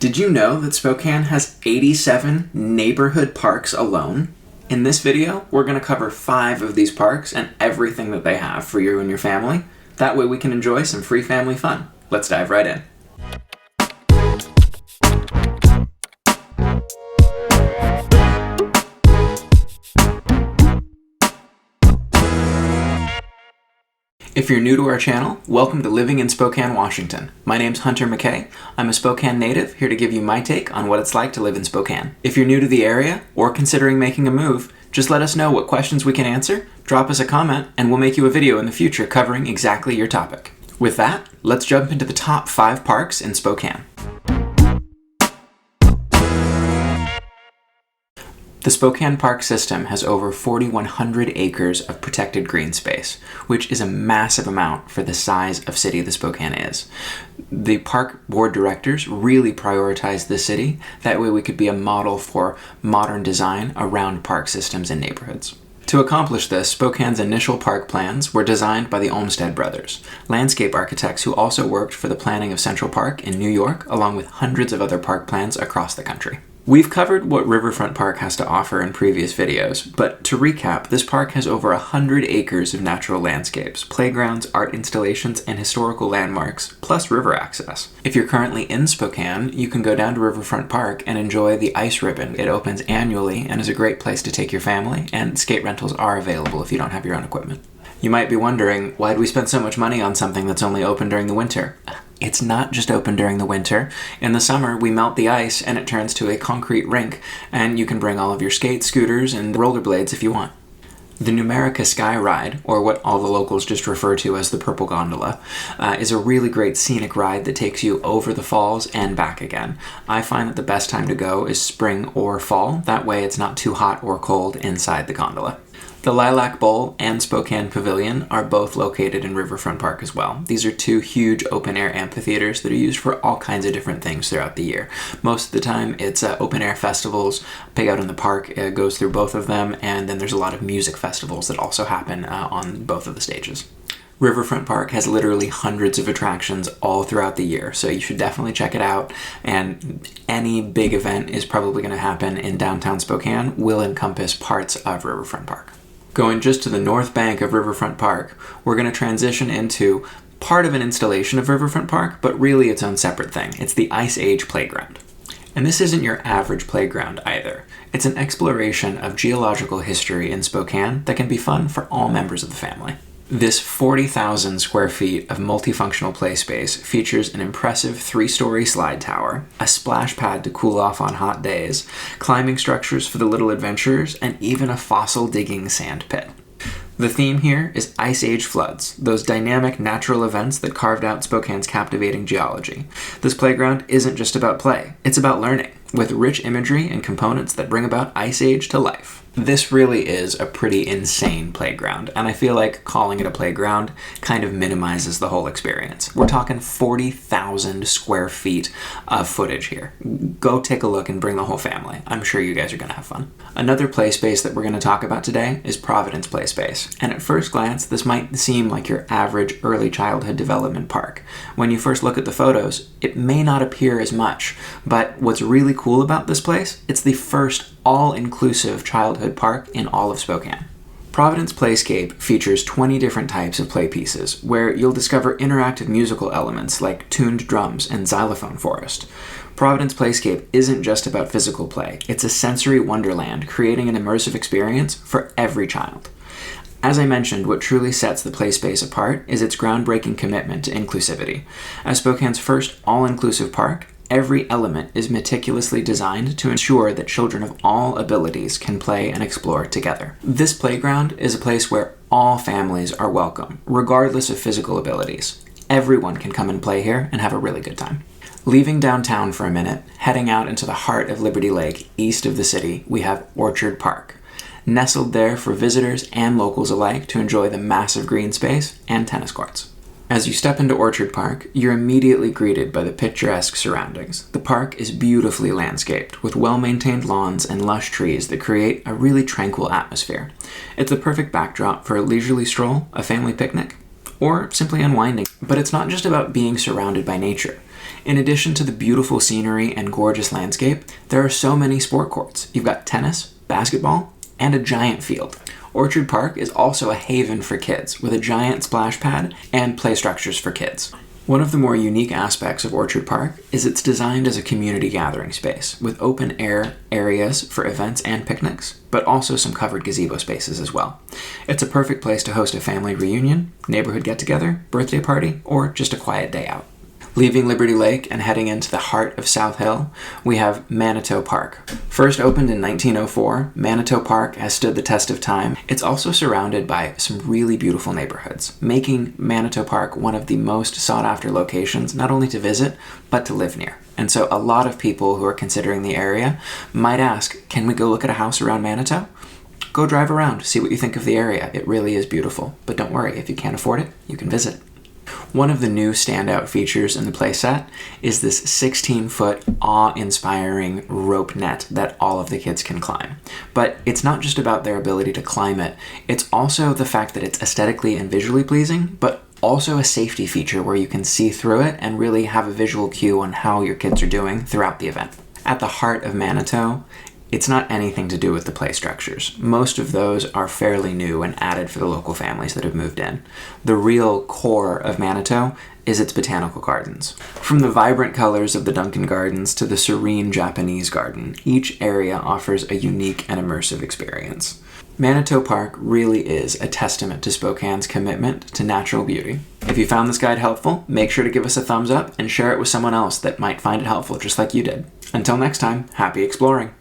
Did you know that Spokane has 87 neighborhood parks alone? In this video, we're going to cover 5 of these parks and everything that they have for you and your family. That way we can enjoy some free family fun. Let's dive right in. If you're new to our channel, welcome to Living in Spokane, Washington. My name's Hunter McKay. I'm a Spokane native, here to give you my take on what it's like to live in Spokane. If you're new to the area, or considering making a move, just let us know what questions we can answer, drop us a comment, and we'll make you a video in the future covering exactly your topic. With that, let's jump into the top 5 parks in Spokane. The Spokane Park system has over 4,100 acres of protected green space, which is a massive amount for the size of city the Spokane is. The park board directors really prioritize the city. That way we could be a model for modern design around park systems and neighborhoods. To accomplish this, Spokane's initial park plans were designed by the Olmsted brothers, landscape architects who also worked for the planning of Central Park in New York, along with hundreds of other park plans across the country. We've covered what Riverfront Park has to offer in previous videos, but to recap, this park has over 100 acres of natural landscapes, playgrounds, art installations, and historical landmarks, plus river access. If you're currently in Spokane, you can go down to Riverfront Park and enjoy the ice ribbon. It opens annually and is a great place to take your family, and skate rentals are available if you don't have your own equipment. You might be wondering, why'd we spend so much money on something that's only open during the winter? It's not just open during the winter. In the summer, we melt the ice and it turns to a concrete rink, and you can bring all of your skates, scooters, and rollerblades if you want. The Numerica Sky Ride, or what all the locals just refer to as the Purple Gondola, is a really great scenic ride that takes you over the falls and back again. I find that the best time to go is spring or fall. That way it's not too hot or cold inside the gondola. The Lilac Bowl and Spokane Pavilion are both located in Riverfront Park as well. These are 2 huge open-air amphitheaters that are used for all kinds of different things throughout the year. Most of the time it's open-air festivals. Pig Out in the Park goes through both of them, and then there's a lot of music festivals that also happen on both of the stages. Riverfront Park has literally hundreds of attractions all throughout the year, so you should definitely check it out, and any big event is probably going to happen in downtown Spokane will encompass parts of Riverfront Park. Going just to the north bank of Riverfront Park, we're going to transition into part of an installation of Riverfront Park, but really its own separate thing. It's the Ice Age Playground. And this isn't your average playground either. It's an exploration of geological history in Spokane that can be fun for all members of the family. This 40,000 square feet of multifunctional play space features an impressive 3-story slide tower, a splash pad to cool off on hot days, climbing structures for the little adventurers, and even a fossil digging sand pit. The theme here is Ice Age floods, those dynamic natural events that carved out Spokane's captivating geology. This playground isn't just about play, it's about learning, with rich imagery and components that bring about Ice Age to life. This really is a pretty insane playground, and I feel like calling it a playground kind of minimizes the whole experience. We're talking 40,000 square feet of footage here. Go take a look and bring the whole family. I'm sure you guys are going to have fun. Another play space that we're going to talk about today is Providence Play Space, and at first glance, this might seem like your average early childhood development park. When you first look at the photos, it may not appear as much, but what's really cool about this place, it's the first all-inclusive childhood park in all of Spokane. Providence Playscape features 20 different types of play pieces, where you'll discover interactive musical elements like tuned drums and xylophone forest. Providence Playscape isn't just about physical play, it's a sensory wonderland, creating an immersive experience for every child. As I mentioned, what truly sets the play space apart is its groundbreaking commitment to inclusivity. As Spokane's first all-inclusive park, every element is meticulously designed to ensure that children of all abilities can play and explore together. This playground is a place where all families are welcome, regardless of physical abilities. Everyone can come and play here and have a really good time. Leaving downtown for a minute, heading out into the heart of Liberty Lake, east of the city, we have Orchard Park. Nestled there for visitors and locals alike to enjoy the massive green space and tennis courts. As you step into Orchard Park, you're immediately greeted by the picturesque surroundings. The park is beautifully landscaped, with well-maintained lawns and lush trees that create a really tranquil atmosphere. It's the perfect backdrop for a leisurely stroll, a family picnic, or simply unwinding. But it's not just about being surrounded by nature. In addition to the beautiful scenery and gorgeous landscape, there are so many sport courts. You've got tennis, basketball, and a giant field. Orchard Park is also a haven for kids, with a giant splash pad and play structures for kids. One of the more unique aspects of Orchard Park is it's designed as a community gathering space, with open air areas for events and picnics, but also some covered gazebo spaces as well. It's a perfect place to host a family reunion, neighborhood get-together, birthday party, or just a quiet day out. Leaving Liberty Lake and heading into the heart of South Hill, we have Manitou Park. First opened in 1904, Manitou Park has stood the test of time. It's also surrounded by some really beautiful neighborhoods, making Manitou Park one of the most sought-after locations, not only to visit, but to live near. And so a lot of people who are considering the area might ask, can we go look at a house around Manitou? Go drive around, see what you think of the area. It really is beautiful. But don't worry, if you can't afford it, you can visit. One of the new standout features in the playset is this 16-foot awe-inspiring rope net that all of the kids can climb. But it's not just about their ability to climb it, it's also the fact that it's aesthetically and visually pleasing, but also a safety feature where you can see through it and really have a visual cue on how your kids are doing throughout the event. At the heart of Manitou, it's not anything to do with the play structures. Most of those are fairly new and added for the local families that have moved in. The real core of Manitou is its botanical gardens. From the vibrant colors of the Duncan Gardens to the serene Japanese garden, each area offers a unique and immersive experience. Manitou Park really is a testament to Spokane's commitment to natural beauty. If you found this guide helpful, make sure to give us a thumbs up and share it with someone else that might find it helpful just like you did. Until next time, happy exploring!